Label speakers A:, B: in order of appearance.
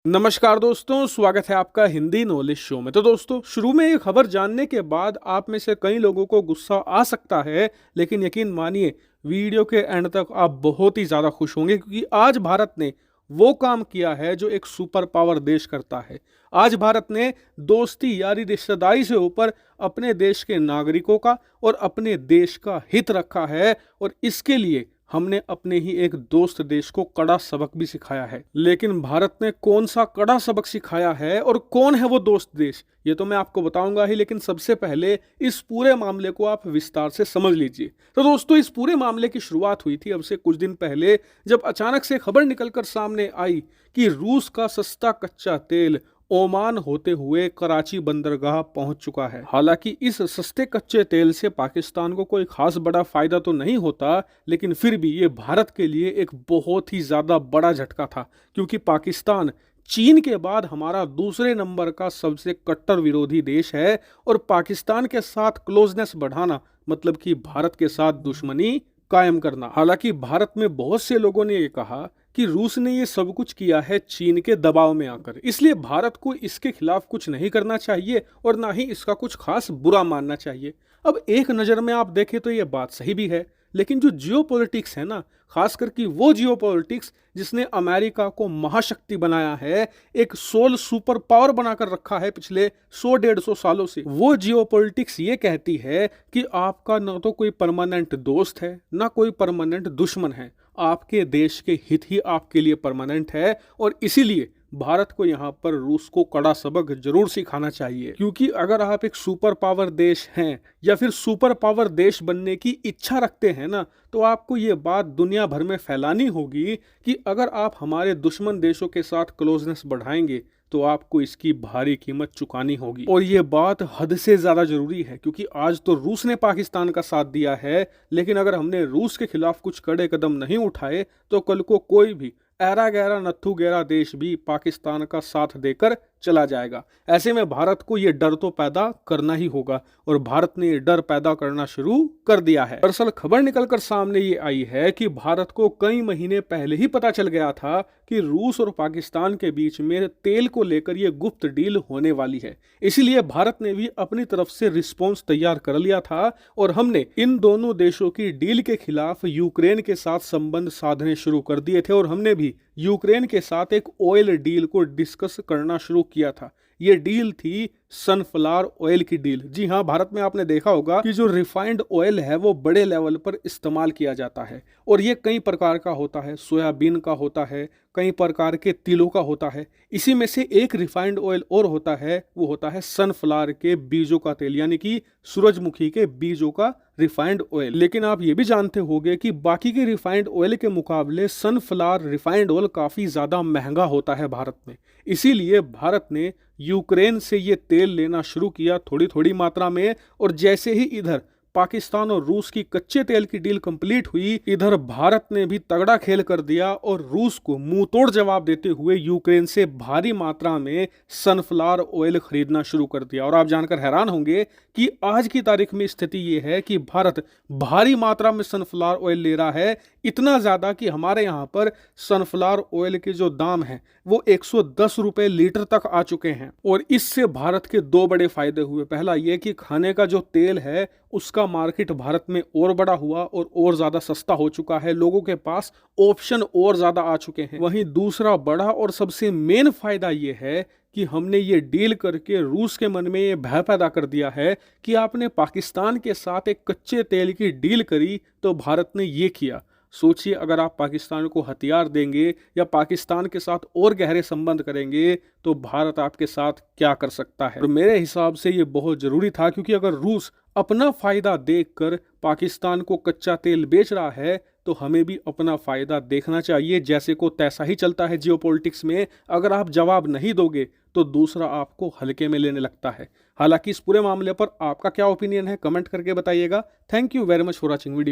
A: नमस्कार दोस्तों, स्वागत है आपका हिंदी नॉलेज शो में। तो दोस्तों, शुरू में ये खबर जानने के बाद आप में से कई लोगों को गुस्सा आ सकता है, लेकिन यकीन मानिए वीडियो के एंड तक आप बहुत ही ज़्यादा खुश होंगे, क्योंकि आज भारत ने वो काम किया है जो एक सुपर पावर देश करता है। आज भारत ने दोस्ती यारी रिश्तेदारी से ऊपर अपने देश के नागरिकों का और अपने देश का हित रखा है, और इसके लिए हमने अपने ही एक दोस्त देश को कड़ा सबक भी सिखाया है। लेकिन भारत ने कौन सा कड़ा सबक सिखाया है और कौन है वो दोस्त देश, ये तो मैं आपको बताऊंगा ही, लेकिन सबसे पहले इस पूरे मामले को आप विस्तार से समझ लीजिए। तो दोस्तों, इस पूरे मामले की शुरुआत हुई थी अब से कुछ दिन पहले, जब अचानक से खबर निकलकर सामने आई कि रूस का सस्ता कच्चा तेल ओमान होते हुए कराची बंदरगाह पहुंच चुका है। हालांकि इस सस्ते कच्चे तेल से पाकिस्तान को कोई खास बड़ा फायदा तो नहीं होता, लेकिन फिर भी ये भारत के लिए एक बहुत ही ज्यादा बड़ा झटका था, क्योंकि पाकिस्तान चीन के बाद हमारा दूसरे नंबर का सबसे कट्टर विरोधी देश है, और पाकिस्तान के साथ क्लोजनेस बढ़ाना मतलब कि भारत के साथ दुश्मनी कायम करना। हालांकि भारत में बहुत से लोगों ने ये कहा कि रूस ने ये सब कुछ किया है चीन के दबाव में आकर, इसलिए भारत को इसके खिलाफ कुछ नहीं करना चाहिए और ना ही इसका कुछ खास बुरा मानना चाहिए। अब एक नज़र में आप देखें तो ये बात सही भी है, लेकिन जो जियोपॉलिटिक्स है ना, खासकर कि वो जियोपॉलिटिक्स जिसने अमेरिका को महाशक्ति बनाया है, एक सोल सुपर पावर बनाकर रखा है पिछले 100-150 सालों से, वो जियोपॉलिटिक्स ये कहती है कि आपका ना तो कोई परमानेंट दोस्त है ना कोई परमानेंट दुश्मन है, आपके देश के हित ही आपके लिए परमानेंट है। और इसीलिए भारत को यहाँ पर रूस को कड़ा सबक जरूर सिखाना चाहिए, क्योंकि अगर आप एक सुपर पावर देश हैं या फिर सुपर पावर देश बनने की इच्छा रखते हैं ना, तो आपको ये बात दुनिया भर में फैलानी होगी कि अगर आप हमारे दुश्मन देशों के साथ क्लोजनेस बढ़ाएंगे तो आपको इसकी भारी कीमत चुकानी होगी। और ये बात हद से ज़्यादा ज़रूरी है, क्योंकि आज तो रूस ने पाकिस्तान का साथ दिया है, लेकिन अगर हमने रूस के खिलाफ कुछ कड़े कदम नहीं उठाए तो कल को कोई भी ऐरा गैरा नत्थु गैरा देश भी पाकिस्तान का साथ देकर चला जाएगा। ऐसे में भारत को ये डर तो पैदा करना ही होगा, और भारत ने ये डर पैदा करना शुरू कर दिया है। दरअसल खबर निकलकर सामने ये आई है कि भारत को कई महीने पहले ही पता चल गया था कि रूस और पाकिस्तान के बीच में तेल को लेकर ये गुप्त डील होने वाली है, इसीलिए भारत ने भी अपनी तरफ से रिस्पॉन्स तैयार कर लिया था, और हमने इन दोनों देशों की डील के खिलाफ यूक्रेन के साथ संबंध साधने शुरू कर दिए थे, और हमने भी यूक्रेन के साथ एक ऑयल डील को डिस्कस करना शुरू किया था। ये डील थी सनफ्लावर ऑयल की डील। जी हाँ, भारत में आपने देखा होगा कि जो रिफाइंड ऑयल है वो बड़े लेवल पर इस्तेमाल किया जाता है, और ये कई प्रकार का होता है, सोयाबीन का होता है, कई प्रकार के तिलों का होता है। इसी में से एक रिफाइंड ऑयल और होता है, वो होता है सनफ्लावर के बीजों का तेल, यानी कि सूरजमुखी के बीजों का रिफाइंड ऑयल। लेकिन आप ये भी जानते होंगे कि बाकी के रिफाइंड ऑयल के मुकाबले सनफ्लावर रिफाइंड ऑयल काफ़ी ज़्यादा महंगा होता है भारत में। इसीलिए भारत ने यूक्रेन से ये तेल लेना शुरू किया थोड़ी थोड़ी मात्रा में, और जैसे ही इधर पाकिस्तान और रूस की कच्चे तेल की डील कंप्लीट हुई, इधर भारत ने भी तगड़ा खेल कर दिया और रूस को मुंह तोड़ जवाब देते हुए यूक्रेन से भारी मात्रा में सनफ्लावर ऑयल खरीदना शुरू कर दिया। और आप जानकर हैरान होंगे कि आज की तारीख में स्थिति ये है कि भारत भारी मात्रा में सनफ्लावर ऑयल ले रहा है, इतना ज़्यादा कि हमारे यहाँ पर सनफ्लावर ऑयल के जो दाम हैं वो 110 रुपये लीटर तक आ चुके हैं। और इससे भारत के दो बड़े फायदे हुए। पहला ये कि खाने का जो तेल है उसका मार्केट भारत में और बड़ा हुआ और ज़्यादा सस्ता हो चुका है, लोगों के पास ऑप्शन और ज़्यादा आ चुके हैं। वहीं दूसरा बड़ा और सबसे मेन फायदा ये है कि हमने ये डील करके रूस के मन में ये भय पैदा कर दिया है कि आपने पाकिस्तान के साथ एक कच्चे तेल की डील करी तो भारत ने ये किया। सोचिए, अगर आप पाकिस्तान को हथियार देंगे या पाकिस्तान के साथ और गहरे संबंध करेंगे तो भारत आपके साथ क्या कर सकता है। और मेरे हिसाब से ये बहुत ज़रूरी था, क्योंकि अगर रूस अपना फ़ायदा देखकर पाकिस्तान को कच्चा तेल बेच रहा है तो हमें भी अपना फ़ायदा देखना चाहिए। जैसे को तैसा ही चलता है जियोपॉलिटिक्स में, अगर आप जवाब नहीं दोगे तो दूसरा आपको हल्के में लेने लगता है। हालांकि इस पूरे मामले पर आपका क्या ओपिनियन है, कमेंट करके बताइएगा। Thank you very much for watching video.